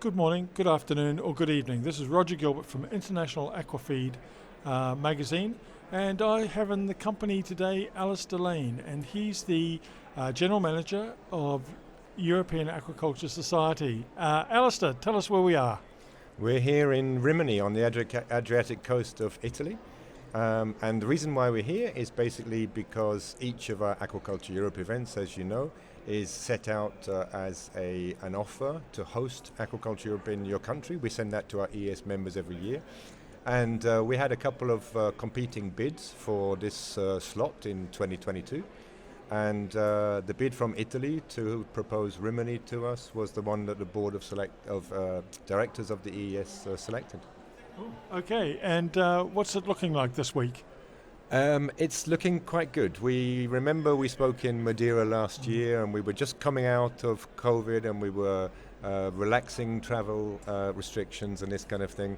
Good morning, good afternoon, or good evening. This is Roger Gilbert from International Aquafeed magazine, and I have in the company today Alistair Lane, and he's the General Manager of European Aquaculture Society. Alistair, tell us where we are. We're here in Rimini on the Adriatic coast of Italy. And the reason why we're here is basically because each of our Aquaculture Europe events, as you know, is set out as an offer to host Aquaculture Europe in your country. We send that to our ES members every year. And we had a couple of competing bids for this slot in 2022. And the bid from Italy to propose Rimini to us was the one that the board of directors of the ES selected. Okay, and what's it looking like this week? It's looking quite good. We remember we spoke in Madeira last year, and we were just coming out of COVID, and we were relaxing travel restrictions and this kind of thing.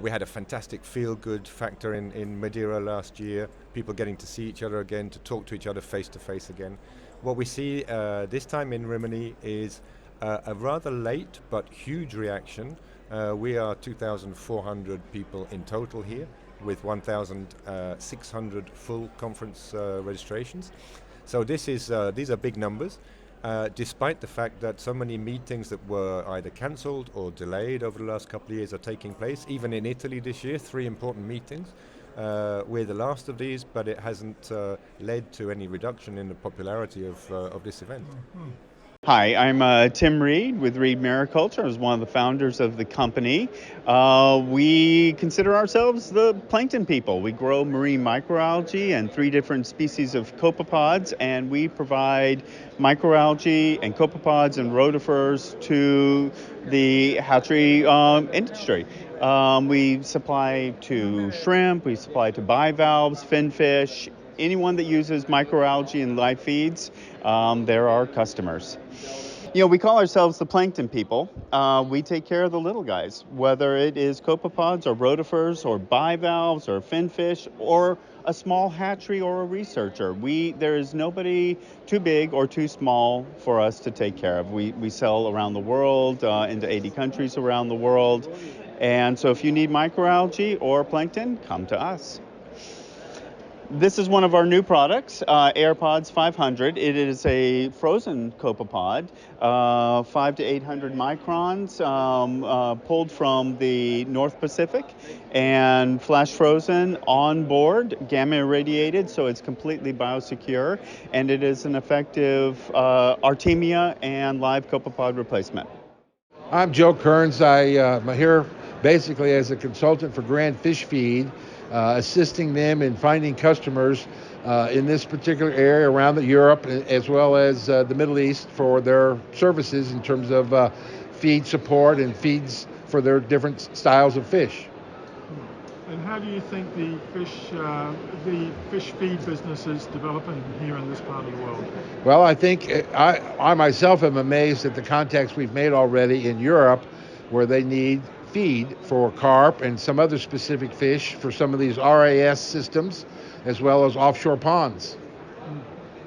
We had a fantastic feel-good factor in Madeira last year, people getting to see each other again, to talk to each other face-to-face again. What we see this time in Rimini is a rather late but huge reaction. We are 2,400 people in total here, with 1,600 full conference registrations. So these are big numbers, despite the fact that so many meetings that were either cancelled or delayed over the last couple of years are taking place. Even in Italy this year, 3 important meetings. We're the last of these, but it hasn't led to any reduction in the popularity of this event. Mm-hmm. Hi, I'm Tim Reed with Reed Mariculture. I was one of the founders of the company. We consider ourselves the plankton people. We grow marine microalgae and 3 different species of copepods, and we provide microalgae and copepods and rotifers to the hatchery industry. We supply to shrimp, we supply to bivalves, finfish. Anyone that uses microalgae in live feeds, they're our customers. We call ourselves the plankton people. We take care of the little guys, whether it is copepods or rotifers or bivalves or finfish or a small hatchery or a researcher. There is nobody too big or too small for us to take care of. We sell around the world, into 80 countries around the world. And so if you need microalgae or plankton, come to us. This is one of our new products, AirPods 500. It is a frozen copepod, 500 to 800 microns, pulled from the North Pacific and flash frozen on board, gamma irradiated, so it's completely biosecure, and it is an effective Artemia and live copepod replacement. I'm Joe Kearns. I'm here basically as a consultant for Grand Fish Feed, assisting them in finding customers in this particular area around Europe, as well as the Middle East, for their services in terms of feed support and feeds for their different styles of fish. And how do you think the fish feed business is developing here in this part of the world? Well, I think I myself am amazed at the contacts we've made already in Europe, where they need feed for carp and some other specific fish for some of these RAS systems, as well as offshore ponds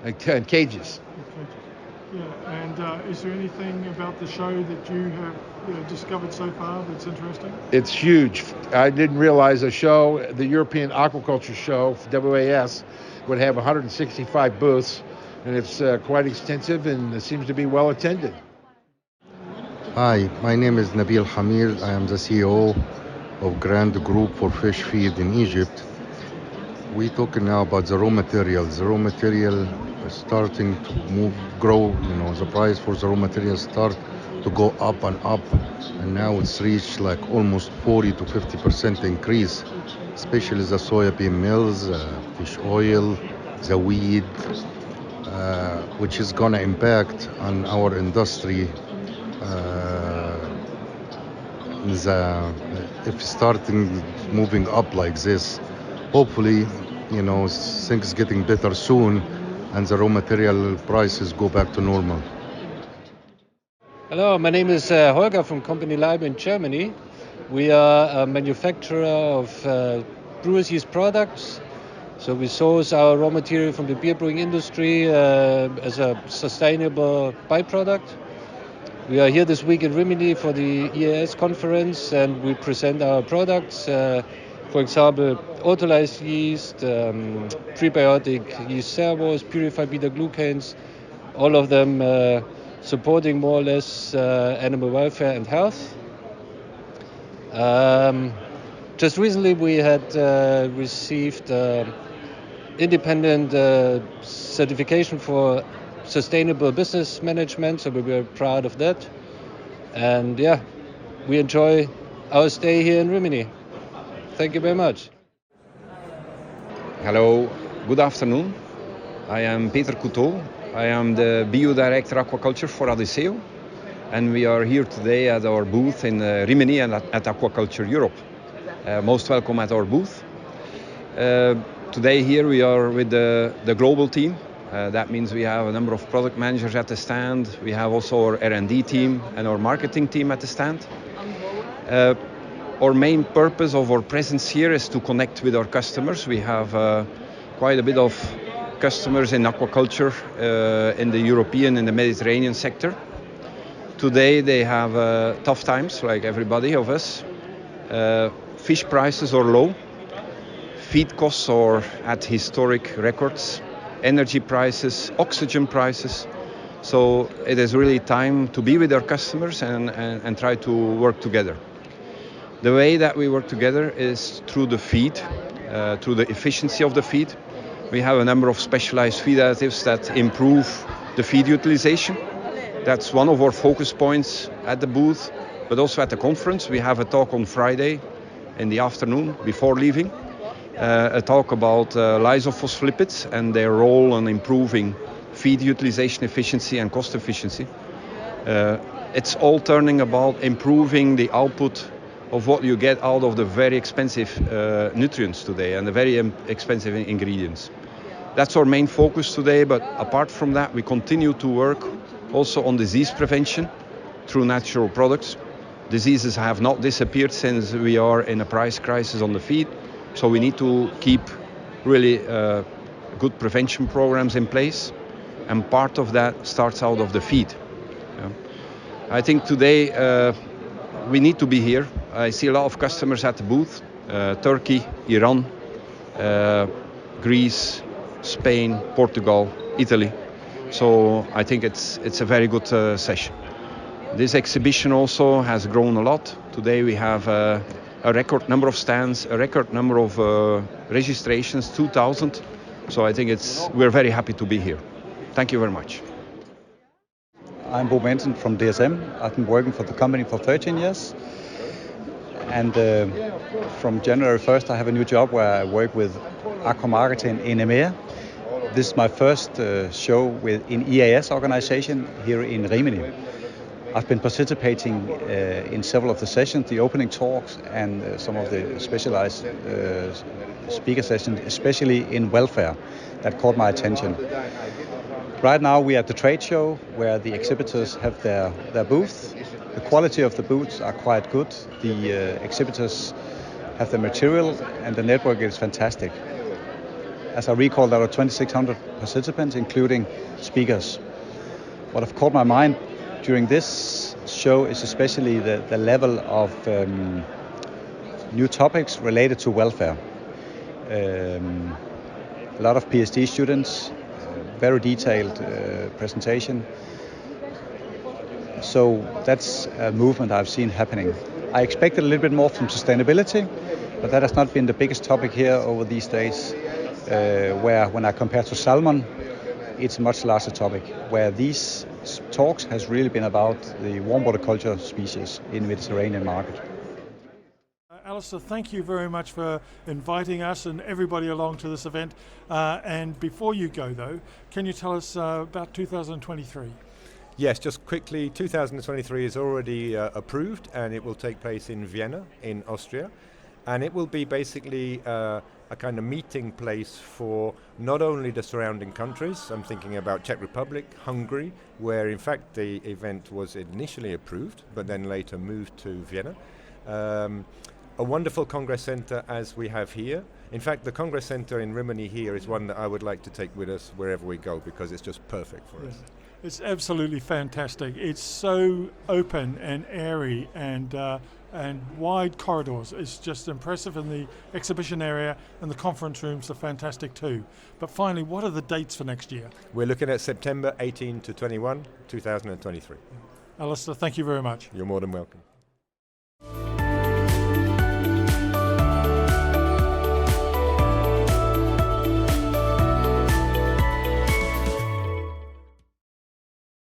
and cages. Yeah, and is there anything about the show that you have discovered so far that's interesting? It's huge. I didn't realize a show, the European Aquaculture Show, WAS, would have 165 booths, and it's quite extensive and it seems to be well attended. Hi, my name is Nabil Hamir. I am the CEO of Grand Group for Fish Feed in Egypt. We're talking now about the raw materials. The raw material is starting to grow. The price for the raw materials start to go up and up, and now it's reached like almost 40 to 50% increase, especially the soybean meals, fish oil, the weed, which is gonna impact on our industry. If starting moving up like this, hopefully, things getting better soon and the raw material prices go back to normal. Hello, my name is Holger from company Leibe in Germany. We are a manufacturer of brewer's yeast products. So we source our raw material from the beer brewing industry as a sustainable byproduct. We are here this week in Rimini for the EAS conference, and we present our products. For example, autolyzed yeast, prebiotic yeast servos, purified beta-glucans, all of them supporting more or less animal welfare and health. Just recently we had received independent certification for sustainable business management, so we were proud of that. And yeah, we enjoy our stay here in Rimini. Thank you very much. Hello, good afternoon. I am Peter Couteau. I am the BU Director Aquaculture for Adiseo, and we are here today at our booth in Rimini and at Aquaculture Europe. Most welcome at our booth. Today here we are with the global team. That means we have a number of product managers at the stand. We have also our R&D team and our marketing team at the stand. Our main purpose of our presence here is to connect with our customers. We have quite a bit of customers in aquaculture in the European and the Mediterranean sector. Today they have tough times, like everybody of us. Fish prices are low. Feed costs are at historic records. Energy prices, oxygen prices. So it is really time to be with our customers and try to work together. The way that we work together is through the feed, through the efficiency of the feed. We have a number of specialized feed additives that improve the feed utilization. That's one of our focus points at the booth, but also at the conference. We have a talk on Friday in the afternoon before leaving. A talk about lysophospholipids and their role in improving feed utilization efficiency and cost efficiency. It's all turning about improving the output of what you get out of the very expensive nutrients today and the very expensive ingredients. That's our main focus today, but apart from that, we continue to work also on disease prevention through natural products. Diseases have not disappeared since we are in a price crisis on the feed, so we need to keep really good prevention programs in place, and part of that starts out of the feed. I think today we need to be here. I see a lot of customers at the booth, Turkey, Iran, Greece, Spain, Portugal, Italy. So I think it's a very good session. This exhibition also has grown a lot. Today we have a record number of stands, a record number of registrations, 2,000. So I think we're very happy to be here. Thank you very much. I'm Bo Benson from DSM. I've been working for the company for 13 years. And from January 1st, I have a new job where I work with aqua marketing in EMEA. This is my first show in EAS organization here in Rimini. I've been participating in several of the sessions, the opening talks, and some of the specialized speaker sessions, especially in welfare, that caught my attention. Right now we are at the trade show where the exhibitors have their booths. The quality of the booths are quite good. The exhibitors have the material and the network is fantastic. As I recall, there are 2,600 participants, including speakers. What have caught my mind during this show is especially the level of new topics related to welfare. A lot of PhD students, very detailed presentation. So that's a movement I've seen happening. I expected a little bit more from sustainability, but that has not been the biggest topic here over these days, where when I compare to salmon, it's a much larger topic, where these talks has really been about the warm water culture species in the Mediterranean market. Alistair, thank you very much for inviting us and everybody along to this event. And before you go though, can you tell us about 2023? Yes, just quickly, 2023 is already approved and it will take place in Vienna, in Austria. And it will be basically a kind of meeting place for not only the surrounding countries, I'm thinking about Czech Republic, Hungary, where in fact the event was initially approved, but then later moved to Vienna. a wonderful Congress Centre as we have here. In fact, the Congress Centre in Rimini here is one that I would like to take with us wherever we go because it's just perfect for us. It's absolutely fantastic. It's so open and airy and wide corridors. It's just impressive, and the exhibition area and the conference rooms are fantastic too. But finally, what are the dates for next year? We're looking at September 18 to 21, 2023. Alistair, thank you very much. You're more than welcome.